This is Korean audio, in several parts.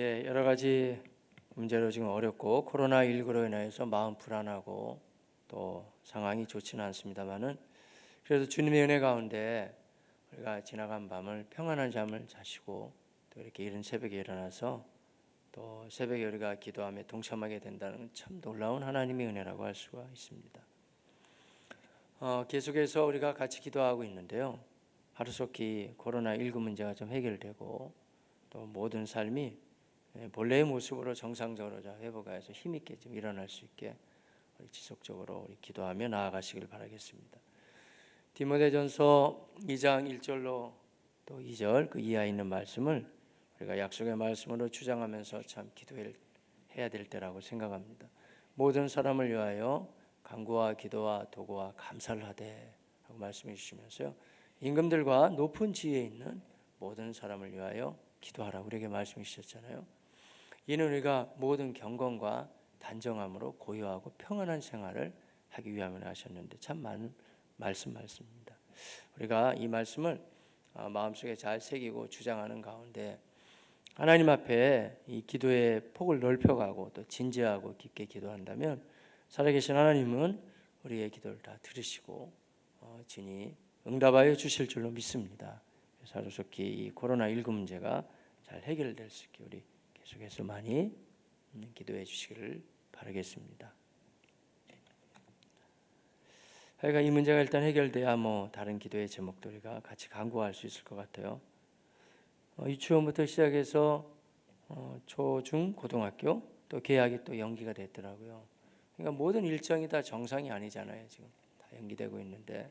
여러 가지 문제로 지금 어렵고 코로나19로 인해서 마음 불안하고 또 상황이 좋지는 않습니다만은 그래도 주님의 은혜 가운데 우리가 지나간 밤을 평안한 잠을 자시고 또 이렇게 이른 새벽에 일어나서 또 새벽에 우리가 기도하며 동참하게 된다는 건 참 놀라운 하나님의 은혜라고 할 수가 있습니다. 계속해서 우리가 같이 기도하고 있는데요. 하루속히 코로나19 문제가 좀 해결되고 또 모든 삶이 본래의 모습으로 정상적으로 회복해서 힘있게 좀 일어날 수 있게 우리 지속적으로 우리 기도하며 나아가시길 바라겠습니다. 디모데전서 2장 1절로 또 2절 그 이하에 있는 말씀을 우리가 약속의 말씀으로 주장하면서 참 기도해야 될 때라고 생각합니다. 모든 사람을 위하여 간구와 기도와 도구와 감사를 하되 라고 말씀해 주시면서요, 임금들과 높은 지위에 있는 모든 사람을 위하여 기도하라 우리에게 말씀해 주셨잖아요. 이는 우리가 모든 경건과 단정함으로 고요하고 평안한 생활을 하기 위함을 하셨는데 참 많은 말씀입니다. 우리가 이 말씀을 마음속에 잘 새기고 주장하는 가운데 하나님 앞에 이 기도의 폭을 넓혀가고 또 진지하고 깊게 기도한다면 살아계신 하나님은 우리의 기도를 다 들으시고 진히 응답하여 주실 줄로 믿습니다. 그래서 하루속히 이 코로나19 문제가 잘 해결될 수 있게 우리 계속해서 많이 기도해 주시기를 바라겠습니다. 그러니까 이 문제가 일단 해결돼야 다른 기도의 제목도 우리가 같이 간구할 수 있을 것 같아요. 유치원부터 시작해서 초, 중, 고등학교 또 개학이 또 연기가 됐더라고요. 그러니까 모든 일정이 다 정상이 아니잖아요. 지금 다 연기되고 있는데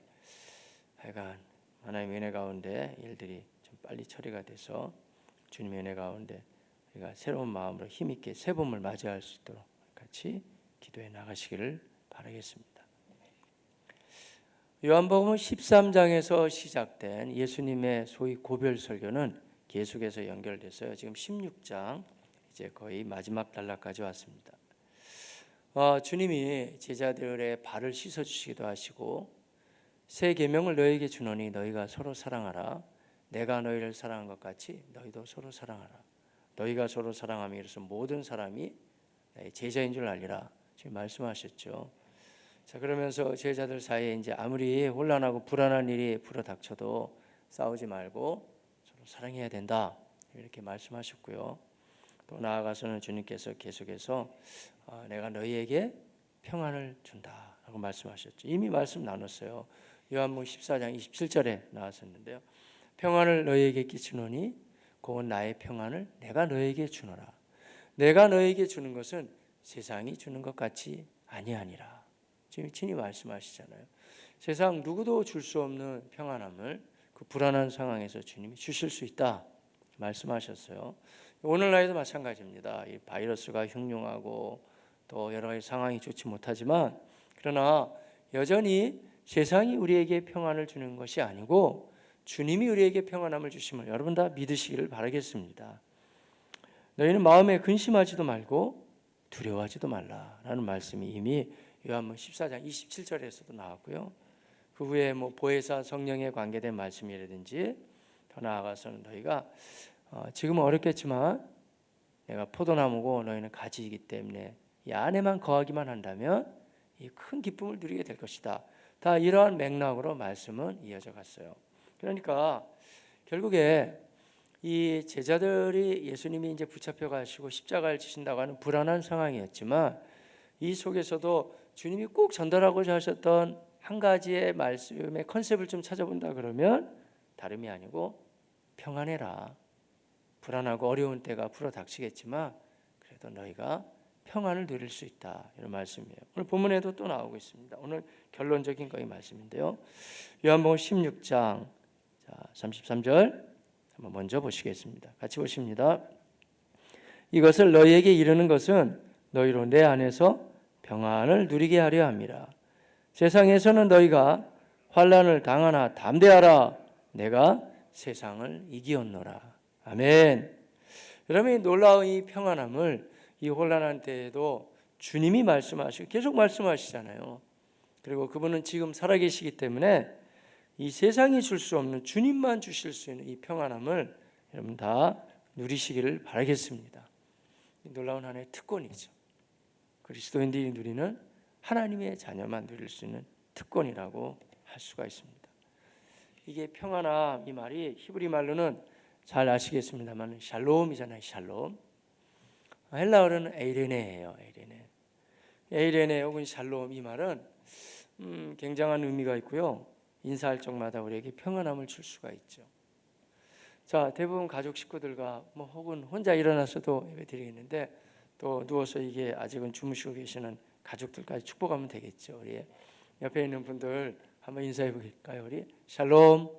하여간 하나님의 은혜 가운데 일들이 좀 빨리 처리가 돼서 주님의 은혜 가운데 우리가 새로운 마음으로 힘있게 새 봄을 맞이할 수 있도록 같이 기도해 나가시기를 바라겠습니다. 요한복음 13장에서 시작된 예수님의 소위 고별 설교는 계속해서 연결돼서요. 지금 16장 이제 거의 마지막 단락까지 왔습니다. 주님이 제자들의 발을 씻어 주시기도 하시고 새 계명을 너희에게 주노니 너희가 서로 사랑하라. 내가 너희를 사랑한 것 같이 너희도 서로 사랑하라. 너희가 서로 사랑하며 이래서 모든 사람이 나의 제자인 줄 알리라. 지금 말씀하셨죠. 자, 그러면서 제자들 사이에 이제 아무리 혼란하고 불안한 일이 불어닥쳐도 싸우지 말고 서로 사랑해야 된다. 이렇게 말씀하셨고요. 또 나아가서는 주님께서 계속해서 내가 너희에게 평안을 준다라고 말씀하셨죠. 이미 말씀 나눴어요. 요한복음 14장 27절에 나왔었는데요. 평안을 너희에게 끼치노니 곧 나의 평안을 내가 너희에게 주노라. 내가 너희에게 주는 것은 세상이 주는 것 같이 아니하니라. 지금 친히 말씀하시잖아요. 세상 누구도 줄 수 없는 평안함을 그 불안한 상황에서 주님이 주실 수 있다 말씀하셨어요. 오늘날에도 마찬가지입니다. 이 바이러스가 흉흉하고 또 여러 가지 상황이 좋지 못하지만 그러나 여전히 세상이 우리에게 평안을 주는 것이 아니고 주님이 우리에게 평안함을 주심을 여러분 다 믿으시기를 바라겠습니다. 너희는 마음에 근심하지도 말고 두려워하지도 말라라는 말씀이 이미 요한복음 14장 27절에서도 나왔고요. 그 후에 보혜사 성령에 관계된 말씀이라든지 더 나아가서는 너희가 지금은 어렵겠지만 내가 포도나무고 너희는 가지이기 때문에 이 안에만 거하기만 한다면 이 큰 기쁨을 누리게 될 것이다. 다 이러한 맥락으로 말씀은 이어져 갔어요. 그러니까 결국에 이 제자들이 예수님이 이제 붙잡혀 가시고 십자가를 지신다고 하는 불안한 상황이었지만 이 속에서도 주님이 꼭 전달하고자 하셨던 한 가지의 말씀의 컨셉을 좀 찾아본다 그러면 다름이 아니고 평안해라. 불안하고 어려운 때가 불어닥치겠지만 그래도 너희가 평안을 누릴 수 있다. 이런 말씀이에요. 오늘 본문에도 또 나오고 있습니다. 오늘 결론적인 거의 말씀인데요. 요한복음 16장 33절 한번 먼저 보시겠습니다. 같이 보십니다. 이것을 너희에게 이르는 것은 너희로 내 안에서 평안을 누리게 하려 함이라. 세상에서는 너희가 환난을 당하나 담대하라. 내가 세상을 이기었노라. 아멘. 여러분, 이 놀라운 이 평안함을 이 혼란한 때에도 주님이 말씀하시고 계속 말씀하시잖아요. 그리고 그분은 지금 살아계시기 때문에 이 세상이 줄 수 없는 주님만 주실 수 있는 이 평안함을 여러분 다 누리시기를 바라겠습니다. 놀라운 하나의 특권이죠. 그리스도인들이 누리는 하나님의 자녀만 누릴 수 있는 특권이라고 할 수가 있습니다. 이게 평안함 이 말이 히브리 말로는 잘 아시겠습니다만 샬롬이잖아요. 샬롬. 헬라어로는 에이레네예요. 에이레네 혹은 샬롬 이 말은 굉장한 의미가 있고요. 인사할 적마다 우리에게 평안함을 줄 수가 있죠. 자, 대부분 가족 식구들과 혹은 혼자 일어나서도 예배드리겠는데 또 누워서 이게 아직은 주무시고 계시는 가족들까지 축복하면 되겠죠. 우리 옆에 있는 분들 한번 인사해 볼까요? 우리 샬롬,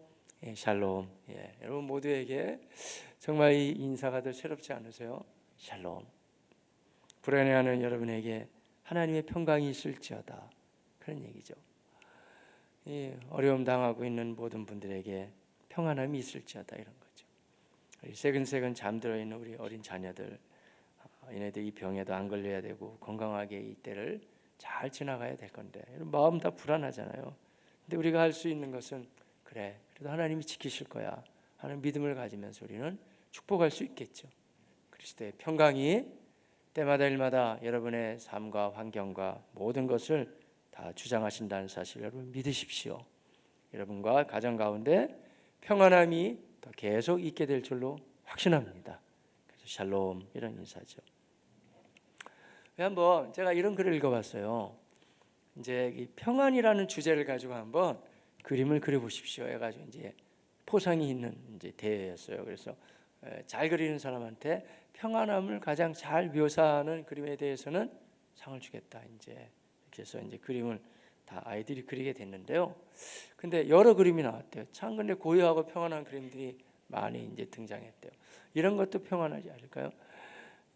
예, 샬롬. 예, 여러분 모두에게 정말 이 인사가 더 새롭지 않으세요? 샬롬. 불안해하는 여러분에게 하나님의 평강이 있을지어다. 그런 얘기죠. 이 어려움 당하고 있는 모든 분들에게 평안함이 있을지어다 이런 거죠. 우리 새근새근 잠들어 있는 우리 어린 자녀들, 얘네들 이 병에도 안 걸려야 되고 건강하게 이 때를 잘 지나가야 될 건데 마음 다 불안하잖아요. 근데 우리가 할 수 있는 것은 그래, 그래도 하나님이 지키실 거야 하는 믿음을 가지면서 우리는 축복할 수 있겠죠. 그리스도의 평강이 때마다 일마다 여러분의 삶과 환경과 모든 것을 다 주장하신다는 사실 여러분 믿으십시오. 여러분과 가정 가운데 평안함이 더 계속 있게 될 줄로 확신합니다. 그래서 샬롬 이런 인사죠. 한번 제가 이런 글을 읽어봤어요. 이제 이 평안이라는 주제를 가지고 한번 그림을 그려보십시오. 해가지고 이제 포상이 있는 이제 대회였어요. 그래서 잘 그리는 사람한테 평안함을 가장 잘 묘사하는 그림에 대해서는 상을 주겠다. 이제 이렇게 해서 이제 그림을 다 아이들이 그리게 됐는데요. 근데 여러 그림이 나왔대요. 참 근데 고요하고 평안한 그림들이 많이 이제 등장했대요. 이런 것도 평안하지 않을까요?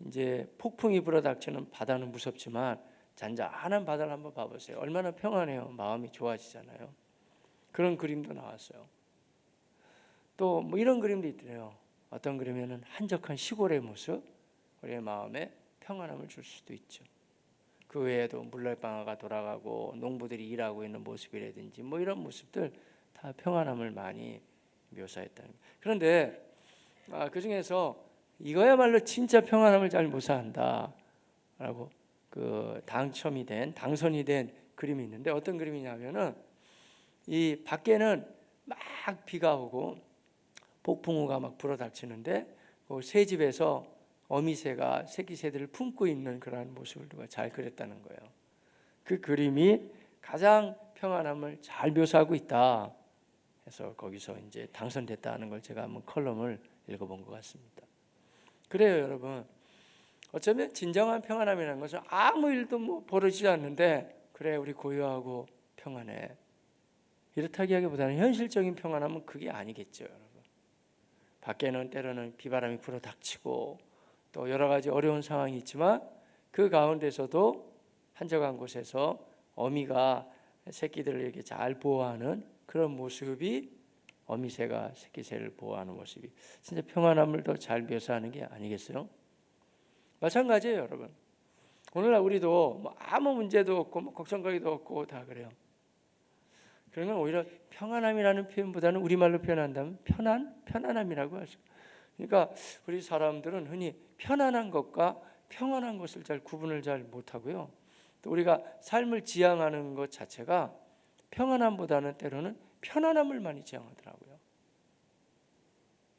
이제 폭풍이 불어닥치는 바다는 무섭지만 잔잔한 바다를 한번 봐보세요. 얼마나 평안해요. 마음이 좋아지잖아요. 그런 그림도 나왔어요. 또 뭐 이런 그림도 있더래요. 어떤 그림에는 한적한 시골의 모습, 우리의 마음에 평안함을 줄 수도 있죠. 그 외에도 물레방아가 돌아가고 농부들이 일하고 있는 모습이라든지 뭐 이런 모습들 다 평안함을 많이 묘사했다는 거예요. 그런데 그 중에서 이거야말로 진짜 평안함을 잘 묘사한다라고 당선이 된 그림이 있는데 어떤 그림이냐면은 이 밖에는 막 비가 오고 폭풍우가 막 불어닥치는데 그 새집에서 어미새가 새끼 새들을 품고 있는 그러한 모습을 누가 잘 그렸다는 거예요. 그 그림이 가장 평안함을 잘 묘사하고 있다 해서 거기서 이제 당선됐다는 걸 제가 한번 컬럼을 읽어본 것 같습니다. 그래요, 여러분. 어쩌면 진정한 평안함이라는 것은 아무 일도 벌어지지 않는데 그래 우리 고요하고 평안해 이렇다 하기보다는 현실적인 평안함은 그게 아니겠죠, 여러분. 밖에는 때로는 비바람이 불어닥치고 또 여러 가지 어려운 상황이 있지만 그 가운데서도 한적한 곳에서 어미가 새끼들을 이렇게 잘 보호하는 그런 모습이 어미새가 새끼새를 보호하는 모습이 진짜 평안함을 더 잘 묘사하는 게 아니겠어요? 마찬가지예요, 여러분. 오늘날 우리도 아무 문제도 없고 걱정거리도 없고 다 그래요. 그러면 오히려 평안함이라는 표현보다는 우리말로 표현한다면 편안함이라고 하죠. 그러니까 우리 사람들은 흔히 편안한 것과 평안한 것을 잘 구분을 잘 못하고요. 또 우리가 삶을 지향하는 것 자체가 평안함보다는 때로는 편안함을 많이 지향하더라고요.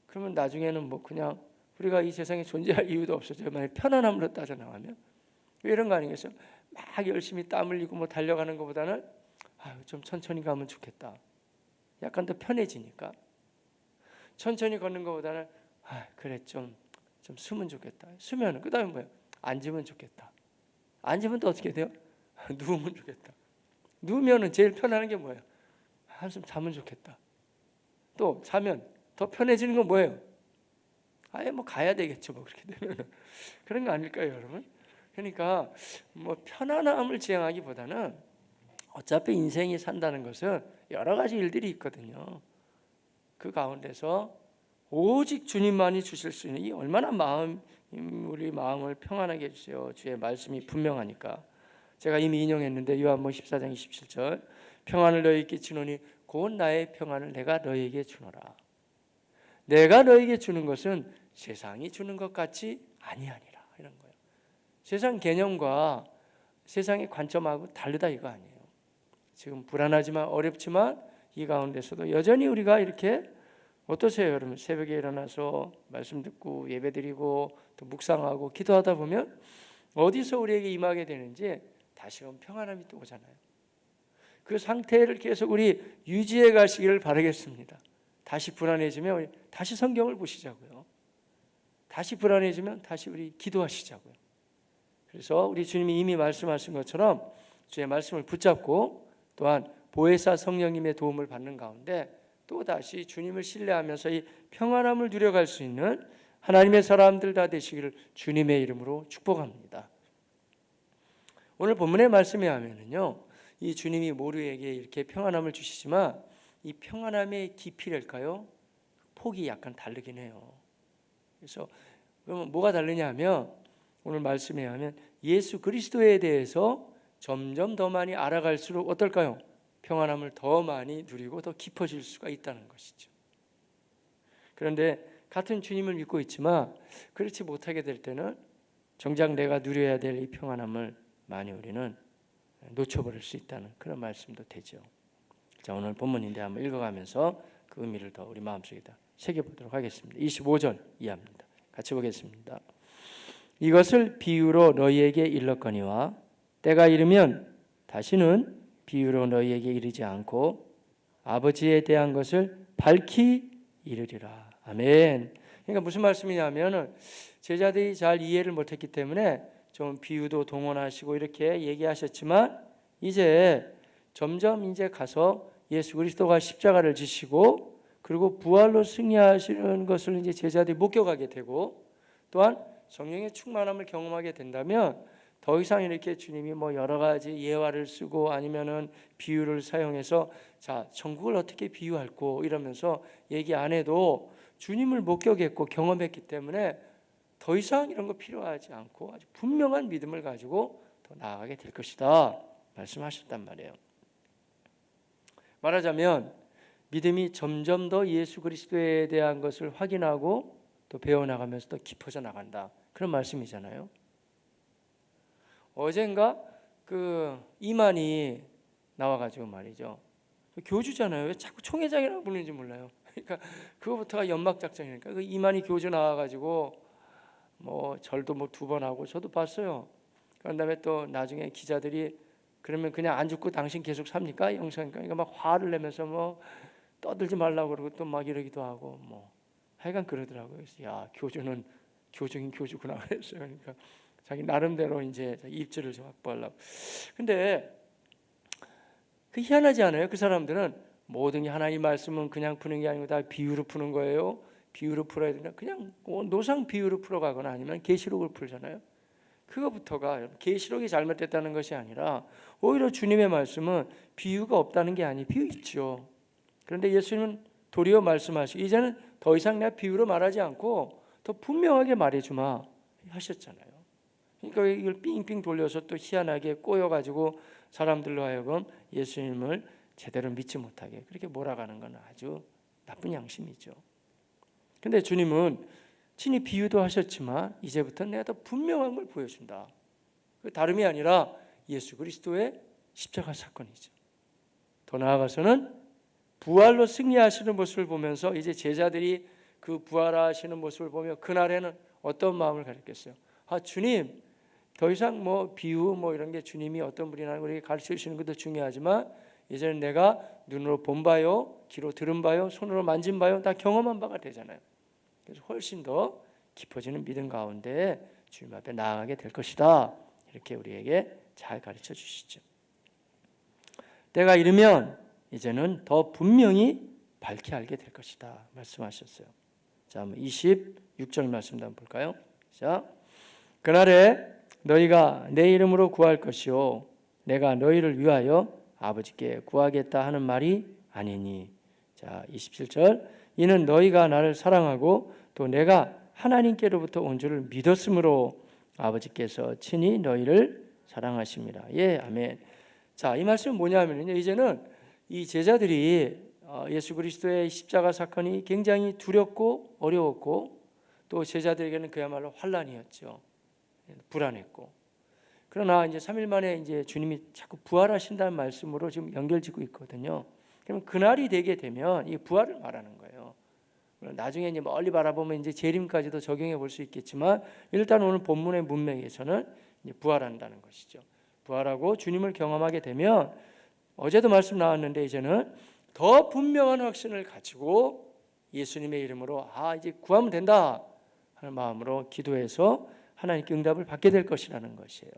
그러면 나중에는 그냥 우리가 이 세상에 존재할 이유도 없어져요. 만약 편안함으로 따져 나가면 이런 거 아니겠어요? 막 열심히 땀 흘리고 달려가는 것보다는 좀 천천히 가면 좋겠다. 약간 더 편해지니까 천천히 걷는 것보다는 그래 좀 쓰면 좋겠다. 쓰면 그 다음에 뭐예요? 앉으면 좋겠다. 앉으면 또 어떻게 돼요? 누우면 좋겠다. 누우면은 제일 편안한 게 뭐예요? 한숨 자면 좋겠다. 또 자면 더 편해지는 건 뭐예요? 아예 가야 되겠죠. 그렇게 되면 그런 거 아닐까요, 여러분? 그러니까 편안함을 지향하기보다는 어차피 인생이 산다는 것은 여러 가지 일들이 있거든요. 그 가운데서 오직 주님만이 주실 수 있는 이 얼마나 우리 마음을 평안하게 해주세요. 주의 말씀이 분명하니까. 제가 이미 인용했는데 요한복음 14장 27절 평안을 너희에게 주노니 곧 나의 평안을 내가 너희에게 주노라. 내가 너희에게 주는 것은 세상이 주는 것 같이 아니하니라 이런 거예요. 세상 개념과 세상의 관점하고 다르다 이거 아니에요. 지금 불안하지만 어렵지만 이 가운데서도 여전히 우리가 이렇게 어떠세요, 여러분? 새벽에 일어나서 말씀 듣고 예배드리고 또 묵상하고 기도하다 보면 어디서 우리에게 임하게 되는지 다시금 평안함이 또 오잖아요. 그 상태를 계속 우리 유지해 가시기를 바라겠습니다. 다시 불안해지면 다시 성경을 보시자고요. 다시 불안해지면 다시 우리 기도하시자고요. 그래서 우리 주님이 이미 말씀하신 것처럼 주의 말씀을 붙잡고 또한 보혜사 성령님의 도움을 받는 가운데 또다시 주님을 신뢰하면서 이 평안함을 누려갈 수 있는 하나님의 사람들 다 되시기를 주님의 이름으로 축복합니다. 오늘 본문의 말씀에 하면은요, 이 주님이 모두에게 이렇게 평안함을 주시지만 이 평안함의 깊이랄까요? 폭이 약간 다르긴 해요. 그래서 그러면 뭐가 다르냐 하면 오늘 말씀에 하면 예수 그리스도에 대해서 점점 더 많이 알아갈수록 어떨까요? 평안함을 더 많이 누리고 더 깊어질 수가 있다는 것이죠. 그런데 같은 주님을 믿고 있지만 그렇지 못하게 될 때는 정작 내가 누려야 될 이 평안함을 많이 우리는 놓쳐버릴 수 있다는 그런 말씀도 되죠. 자, 오늘 본문인데 한번 읽어가면서 그 의미를 더 우리 마음속에다 새겨보도록 하겠습니다. 25절 이하입니다. 같이 보겠습니다. 이것을 비유로 너희에게 일렀거니와 때가 이르면 다시는 비유로 너희에게 이르지 않고 아버지에 대한 것을 밝히 이르리라. 아멘. 그러니까 무슨 말씀이냐면 제자들이 잘 이해를 못했기 때문에 좀 비유도 동원하시고 이렇게 얘기하셨지만 이제 점점 이제 가서 예수 그리스도가 십자가를 지시고 그리고 부활로 승리하시는 것을 이제 제자들이 목격하게 되고 또한 성령의 충만함을 경험하게 된다면 더 이상 이렇게 주님이 뭐 여러 가지 예화를 쓰고 아니면은 비유를 사용해서 자, 천국을 어떻게 비유할고 이러면서 얘기 안 해도 주님을 목격했고 경험했기 때문에 더 이상 이런 거 필요하지 않고 아주 분명한 믿음을 가지고 더 나아가게 될 것이다 말씀하셨단 말이에요. 말하자면 믿음이 점점 더 예수 그리스도에 대한 것을 확인하고 또 배워나가면서 더 깊어져 나간다 그런 말씀이잖아요. 어젠가 그 이만희 나와가지고 말이죠. 교주잖아요. 왜 자꾸 총회장이라고 부르는지 몰라요. 그러니까 그거부터가 연막작전이니까 그 이만희 교주 나와가지고 뭐 절도 뭐 2번 하고 저도 봤어요. 그런 다음에 또 나중에 기자들이 그러면 그냥 안 죽고 당신 계속 삽니까? 영상 그러니까 막 화를 내면서 뭐 떠들지 말라고 그러고 또 막 이러기도 하고 뭐 하여간 그러더라고요. 그래서 야 교주는 교주긴 교주구나 그랬어요. 그러니까 자기 나름대로 이제 입지를 좀 확보하려고. 근데 그 희한하지 않아요? 그 사람들은 모든 게 하나님 말씀은 그냥 푸는 게 아니고 다 비유로 푸는 거예요. 비유로 풀어야 된다. 그냥 노상 비유로 풀어가거나 아니면 계시록을 풀잖아요. 그거부터가 계시록이 잘못됐다는 것이 아니라 오히려 주님의 말씀은 비유가 없다는 게 아니에요. 비유 있죠. 그런데 예수님은 도리어 말씀하시고 이제는 더 이상 내가 비유로 말하지 않고 더 분명하게 말해주마 하셨잖아요. 그러니까 이걸 삥삥 돌려서 또 희한하게 꼬여가지고 사람들로 하여금 예수님을 제대로 믿지 못하게 그렇게 몰아가는 건 아주 나쁜 양심이죠. 근데 주님은 친히 비유도 하셨지만 이제부터 내가 더 분명한 걸 보여준다. 그 다름이 아니라 예수 그리스도의 십자가 사건이죠. 더 나아가서는 부활로 승리하시는 모습을 보면서 이제 제자들이 그 부활하시는 모습을 보며 그날에는 어떤 마음을 가졌겠어요? 아 주님 더 이상 뭐 비유 뭐 이런 게 주님이 어떤 분이라는 걸 가르쳐 주시는 것도 중요하지만 이제는 내가 눈으로 본 바요, 귀로 들은 바요, 손으로 만진 바요 다 경험한 바가 되잖아요. 그래서 훨씬 더 깊어지는 믿음 가운데 주님 앞에 나아가게 될 것이다. 이렇게 우리에게 잘 가르쳐 주시죠. 때가 이르면 이제는 더 분명히 밝히 알게 될 것이다. 말씀하셨어요. 자, 26절 말씀도 한번 볼까요? 자, 그날에 너희가 내 이름으로 구할 것이요 내가 너희를 위하여 아버지께 구하겠다 하는 말이 아니니. 자, 27절 이는 너희가 나를 사랑하고 또 내가 하나님께로부터 온 줄을 믿었으므로 아버지께서 친히 너희를 사랑하십니다. 예, 아멘. 자, 이 말씀은 뭐냐면요, 이제는 이 제자들이 예수 그리스도의 십자가 사건이 굉장히 두렵고 어려웠고 또 제자들에게는 그야말로 환난이었죠. 불안했고, 그러나 이제 3일 만에 이제 주님이 자꾸 부활하신다는 말씀으로 지금 연결짓고 있거든요. 그러면 그날이 되게 되면 이 부활을 말하는 거예요. 나중에 이제 멀리 바라보면 이제 재림까지도 적용해 볼 수 있겠지만, 일단 오늘 본문의 문맥에서는 이제 부활한다는 것이죠. 부활하고 주님을 경험하게 되면, 어제도 말씀 나왔는데 이제는 더 분명한 확신을 가지고 예수님의 이름으로 이제 구하면 된다 하는 마음으로 기도해서 하나님께 응답을 받게 될 것이라는 것이에요.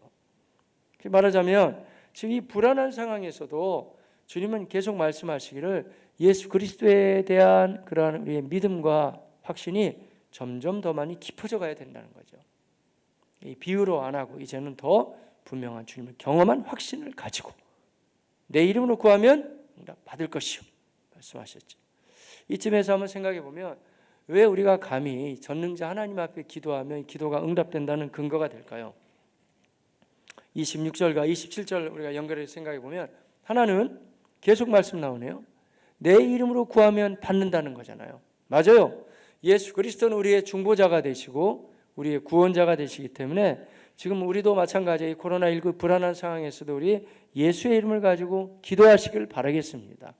말하자면 지금 이 불안한 상황에서도 주님은 계속 말씀하시기를 예수 그리스도에 대한 그러한 우리의 믿음과 확신이 점점 더 많이 깊어져 가야 된다는 거죠. 이 비유로 안 하고 이제는 더 분명한 주님을 경험한 확신을 가지고 내 이름으로 구하면 응답 받을 것이요 말씀하셨죠. 이쯤에서 한번 생각해 보면 왜 우리가 감히 전능자 하나님 앞에 기도하면 기도가 응답된다는 근거가 될까요? 26절과 27절 우리가 연결해서 생각해 보면 하나는 계속 말씀 나오네요. 내 이름으로 구하면 받는다는 거잖아요. 맞아요. 예수 그리스도는 우리의 중보자가 되시고 우리의 구원자가 되시기 때문에 지금 우리도 마찬가지의 코로나19 불안한 상황에서도 우리 예수의 이름을 가지고 기도하시길 바라겠습니다.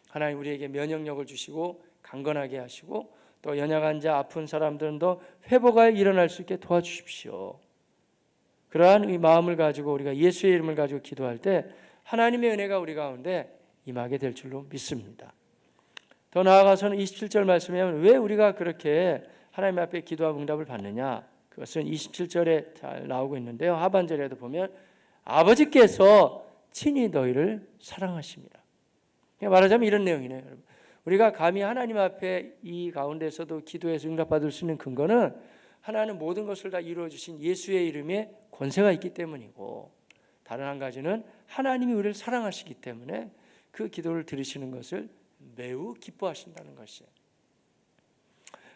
하나님 우리에게 면역력을 주시고 강건하게 하시고 또 연약한 자 아픈 사람들도 회복하여 일어날 수 있게 도와주십시오. 그러한 이 마음을 가지고 우리가 예수의 이름을 가지고 기도할 때 하나님의 은혜가 우리 가운데 임하게 될 줄로 믿습니다. 더 나아가서는 27절 말씀에 하면 왜 우리가 그렇게 하나님 앞에 기도하고 응답을 받느냐, 그것은 27절에 잘 나오고 있는데요. 하반절에도 보면 아버지께서 친히 너희를 사랑하십니다. 말하자면 이런 내용이네요. 여러분. 우리가 감히 하나님 앞에 이 가운데서도 기도해서 응답받을 수 있는 근거는 하나는 모든 것을 다 이루어 주신 예수의 이름에 권세가 있기 때문이고, 다른 한 가지는 하나님이 우리를 사랑하시기 때문에 그 기도를 들으시는 것을 매우 기뻐하신다는 것이에요.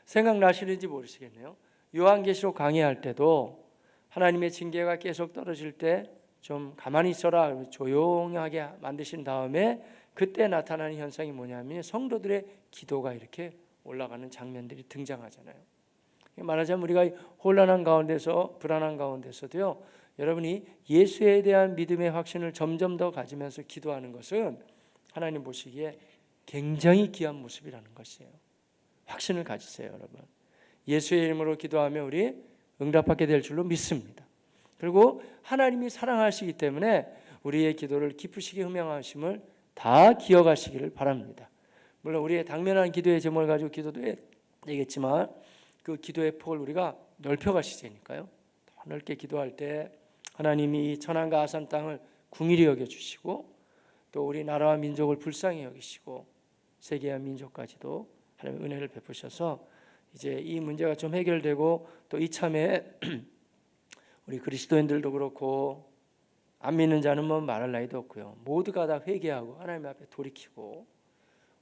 생각나시는지 모르시겠네요. 요한계시록 강의할 때도 하나님의 징계가 계속 떨어질 때 좀 가만히 있어라 조용하게 만드신 다음에 그때 나타나는 현상이 뭐냐면 성도들의 기도가 이렇게 올라가는 장면들이 등장하잖아요. 말하자면 우리가 혼란한 가운데서 불안한 가운데서도요, 여러분이 예수에 대한 믿음의 확신을 점점 더 가지면서 기도하는 것은 하나님 보시기에 굉장히 귀한 모습이라는 것이에요. 확신을 가지세요, 여러분. 예수의 이름으로 기도하면 우리 응답받게 될 줄로 믿습니다. 그리고 하나님이 사랑하시기 때문에 우리의 기도를 기쁘시게 흠양하심을 다 기억하시기를 바랍니다. 물론 우리의 당면한 기도의 제목을 가지고 기도도 되겠지만 그 기도의 폭을 우리가 넓혀가시자니까요. 더 넓게 기도할 때 하나님이 이 천안과 아산 땅을 궁일이 여겨주시고 또 우리 나라와 민족을 불쌍히 여기시고 세계와 민족까지도 하나님의 은혜를 베푸셔서 이제 이 문제가 좀 해결되고 또 이참에 우리 그리스도인들도 그렇고 안 믿는 자는 뭐 말할 나위도 없고요. 모두가 다 회개하고 하나님 앞에 돌이키고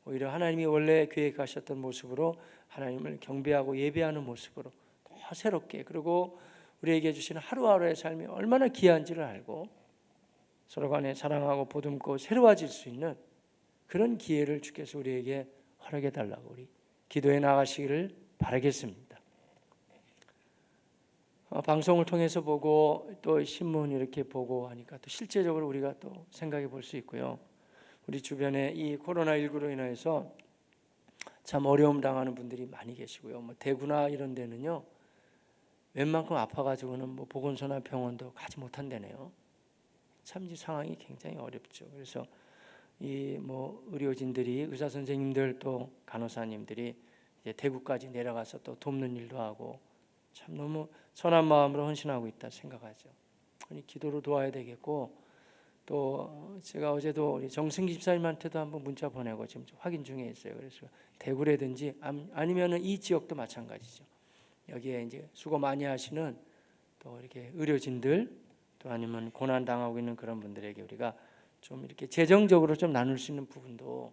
오히려 하나님이 원래 계획하셨던 모습으로 하나님을 경배하고 예배하는 모습으로 더 새롭게, 그리고 우리에게 주시는 하루하루의 삶이 얼마나 귀한지를 알고 서로 간에 사랑하고 보듬고 새로워질 수 있는 그런 기회를 주께서 우리에게 허락해 달라고 우리 기도해 나가시기를 바라겠습니다. 방송을 통해서 보고 또 신문 이렇게 보고 하니까 또 실제적으로 우리가 또 생각해 볼 수 있고요. 우리 주변에 이 코로나19로 인해서 참 어려움 당하는 분들이 많이 계시고요. 뭐 대구나 이런 데는요, 웬만큼 아파가지고는 뭐 보건소나 병원도 가지 못한다네요. 참 이 상황이 굉장히 어렵죠. 그래서 이 뭐 의료진들이, 의사 선생님들 또 간호사님들이 이제 대구까지 내려가서 또 돕는 일도 하고 참 너무 선한 마음으로 헌신하고 있다 생각하죠. 아니 기도로 도와야 되겠고, 또 제가 어제도 우리 정승기 집사님한테도 한번 문자 보내고 지금 확인 중에 있어요. 그래서 대구라든지 아니면은 이 지역도 마찬가지죠. 여기에 이제 수고 많이 하시는 또 이렇게 의료진들 또 아니면 고난 당하고 있는 그런 분들에게 우리가 좀 이렇게 재정적으로 좀 나눌 수 있는 부분도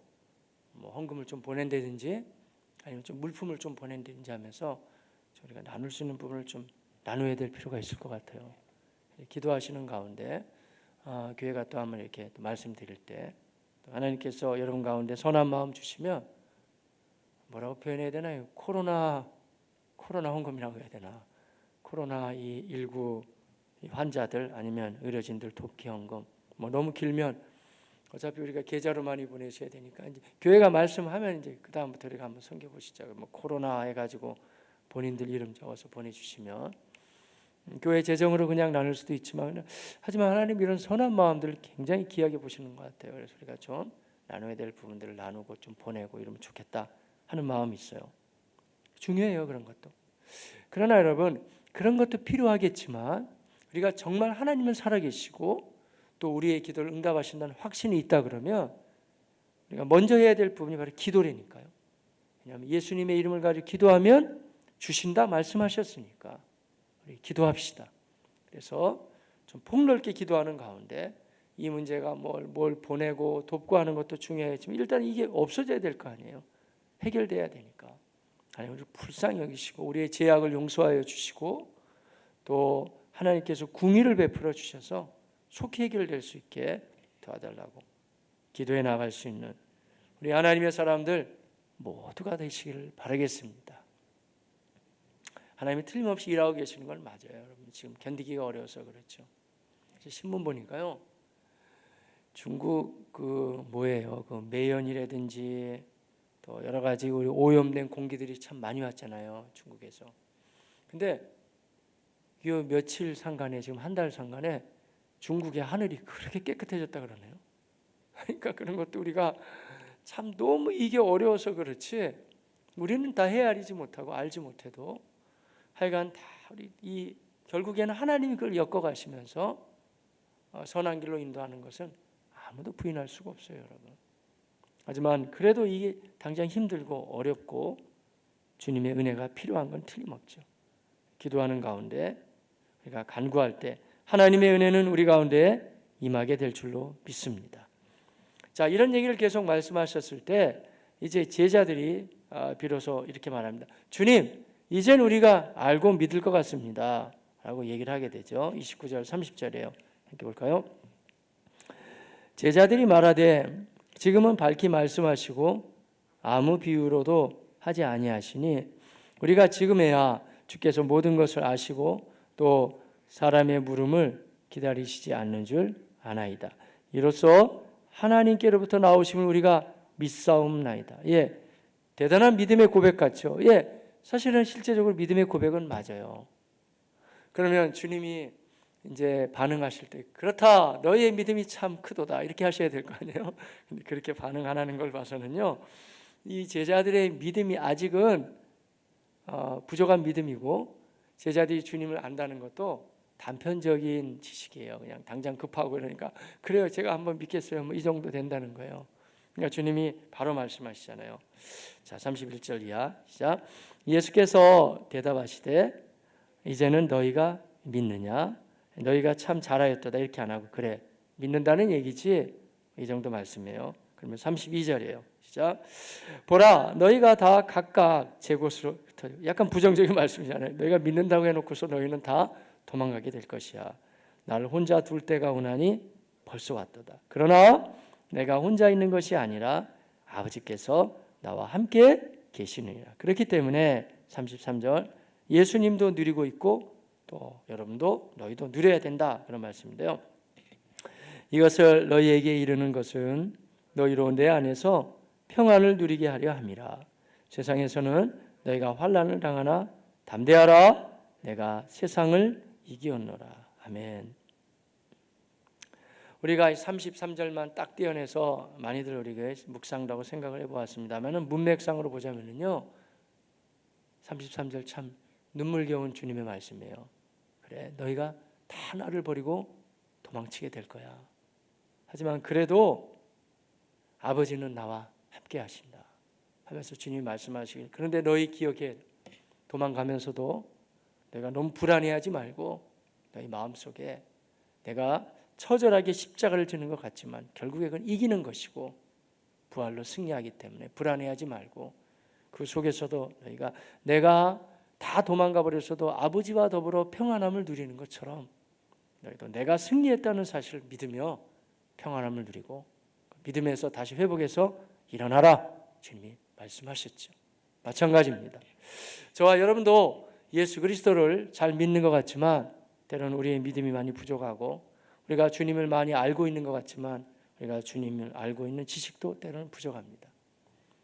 뭐 헌금을 좀 보낸다든지 아니면 좀 물품을 좀 보낸다든지 하면서 우리가 나눌 수 있는 부분을 좀 나눠야 될 필요가 있을 것 같아요. 기도하시는 가운데 교회가 또 한번 이렇게 또 말씀드릴 때 또 하나님께서 여러분 가운데 선한 마음 주시면 뭐라고 표현해야 되나요? 코로나 헌금이라고 해야 되나? 코로나19 환자들 아니면 의료진들 돕기 헌금, 뭐 너무 길면 어차피 우리가 계좌로 많이 보내셔야 되니까 이제 교회가 말씀하면 이제 그 다음부터 우리가 한번 섬겨보시죠. 뭐 코로나 해가지고 본인들 이름 적어서 보내주시면 교회 재정으로 그냥 나눌 수도 있지만, 하지만 하나님 이런 선한 마음들을 굉장히 귀하게 보시는 것 같아요. 그래서 우리가 좀 나눠야 될 부분들을 나누고 좀 보내고 이러면 좋겠다 하는 마음이 있어요. 중요해요, 그런 것도. 그러나 여러분, 그런 것도 필요하겠지만 우리가 정말 하나님은 살아계시고 또 우리의 기도를 응답하신다는 확신이 있다 그러면 우리가 먼저 해야 될 부분이 바로 기도라니까요. 왜냐하면 예수님의 이름을 가지고 기도하면 주신다 말씀하셨으니까 우리 기도합시다. 그래서 좀 폭넓게 기도하는 가운데 이 문제가 뭘 보내고 돕고 하는 것도 중요하지만 일단 이게 없어져야 될 거 아니에요. 해결돼야 되니까 하나님 우리를 불쌍히 여기시고 우리의 죄악을 용서하여 주시고 또 하나님께서 궁의를 베풀어 주셔서 속히 해결될 수 있게 도와달라고 기도해 나갈 수 있는 우리 하나님의 사람들 모두가 되시기를 바라겠습니다. 하나님이 틀림없이 일하고 계시는 건 맞아요. 여러분 지금 견디기가 어려워서 그렇죠. 신문 보니까요, 중국 그 매연이라든지 또 여러 가지 우리 오염된 공기들이 참 많이 왔잖아요, 중국에서. 근데 이 며칠 상간에 지금 한 달 상간에 중국의 하늘이 그렇게 깨끗해졌다 그러네요. 그러니까 그런 것도 우리가 참 너무 이게 어려워서 그렇지 우리는 다 헤아리지 못하고 알지 못해도 하여간 다 우리 결국에는 하나님이 그걸 엮어가시면서 선한 길로 인도하는 것은 아무도 부인할 수가 없어요, 여러분. 하지만 그래도 이게 당장 힘들고 어렵고 주님의 은혜가 필요한 건 틀림없죠. 기도하는 가운데 우리가 간구할 때 하나님의 은혜는 우리 가운데 임하게 될 줄로 믿습니다. 자, 이런 얘기를 계속 말씀하셨을 때 이제 제자들이 비로소 이렇게 말합니다. 주님, 이젠 우리가 알고 믿을 것 같습니다 라고 얘기를 하게 되죠. 29절 30절이에요. 함께 볼까요? 제자들이 말하되 지금은 밝히 말씀하시고 아무 비유로도 하지 아니하시니 우리가 지금에야 주께서 모든 것을 아시고 또 사람의 물음을 기다리시지 않는 줄 아나이다. 이로써 하나님께로부터 나오심을 우리가 믿사옵나이다. 예, 대단한 믿음의 고백 같죠. 예, 사실은 실제적으로 믿음의 고백은 맞아요. 그러면 주님이 이제 반응하실 때 그렇다, 너희의 믿음이 참 크도다 이렇게 하셔야 될 거 아니에요. 근데 그렇게 반응 안 하는 걸 봐서는요, 이 제자들의 믿음이 아직은 부족한 믿음이고 제자들이 주님을 안다는 것도 단편적인 지식이에요. 그냥 당장 급하고 그러니까 그래요, 제가 한번 믿겠어요, 뭐 이 정도 된다는 거예요. 그러니까 주님이 바로 말씀하시잖아요. 자, 31절 이하 시작. 예수께서 대답하시되 이제는 너희가 믿느냐? 너희가 참 잘하였도다 이렇게 안 하고 그래 믿는다는 얘기지, 이 정도 말씀이에요. 그러면 32절이에요. 시작. 보라, 너희가 다 각각 제 곳으로 흩어져. 약간 부정적인 말씀이잖아요. 너희가 믿는다고 해놓고서 너희는 다 도망가게 될 것이야. 나를 혼자 둘 때가 오나니 벌써 왔도다. 그러나 내가 혼자 있는 것이 아니라 아버지께서 나와 함께 계시느니라. 그렇기 때문에 33절 예수님도 누리고 있고 또 여러분도 너희도 누려야 된다 그런 말씀인데요. 이것을 너희에게 이르는 것은 너희로 내 안에서 평안을 누리게 하려 함이라. 세상에서는 너희가 환난을 당하나 담대하라. 내가 세상을 이기었노라. 아멘. 우리가 33절만 딱 떼어내서 많이들 우리가 묵상이라고 생각을 해보았습니다만 문맥상으로 보자면요, 33절 참 눈물겨운 주님의 말씀이에요. 그래, 너희가 다 나를 버리고 도망치게 될 거야. 하지만 그래도 아버지는 나와 함께 하신다 하면서 주님이 말씀하시길, 그런데 너희 기억에 도망가면서도 내가 너무 불안해하지 말고 너희 마음속에 내가 처절하게 십자가를 지는 것 같지만 결국에 그건 이기는 것이고 부활로 승리하기 때문에 불안해하지 말고 그 속에서도 너희가 내가 다 도망가 버렸어도 아버지와 더불어 평안함을 누리는 것처럼 너희도 내가 승리했다는 사실을 믿으며 평안함을 누리고 믿음에서 다시 회복해서 일어나라 주님이 말씀하셨죠. 마찬가지입니다. 저와 여러분도 예수 그리스도를 잘 믿는 것 같지만 때로는 우리의 믿음이 많이 부족하고 우리가 주님을 많이 알고 있는 것 같지만 우리가 주님을 알고 있는 지식도 때로는 부족합니다.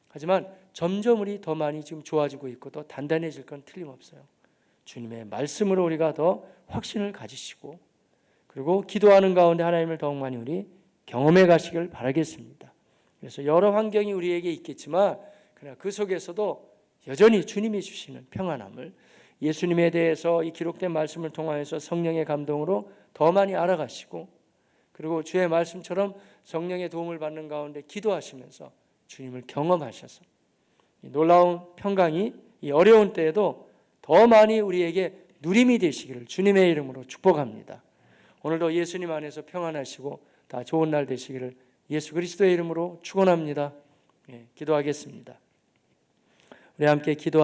하지만 점점 우리 더 많이 지금 좋아지고 있고 더 단단해질 건 틀림없어요. 주님의 말씀으로 우리가 더 확신을 가지시고 그리고 기도하는 가운데 하나님을 더욱 많이 우리 경험해 가시길 바라겠습니다. 그래서 여러 환경이 우리에게 있겠지만 그러나 그 속에서도 여전히 주님이 주시는 평안함을 예수님에 대해서 이 기록된 말씀을 통하여서 성령의 감동으로 더 많이 알아가시고 그리고 주의 말씀처럼 성령의 도움을 받는 가운데 기도하시면서 주님을 경험하셔서 이 놀라운 평강이 이 어려운 때에도 더 많이 우리에게 누림이 되시기를 주님의 이름으로 축복합니다. 오늘도 예수님 안에서 평안하시고 다 좋은 날 되시기를 예수 그리스도의 이름으로 축원합니다. 기도하겠습니다. 우리 함께 기도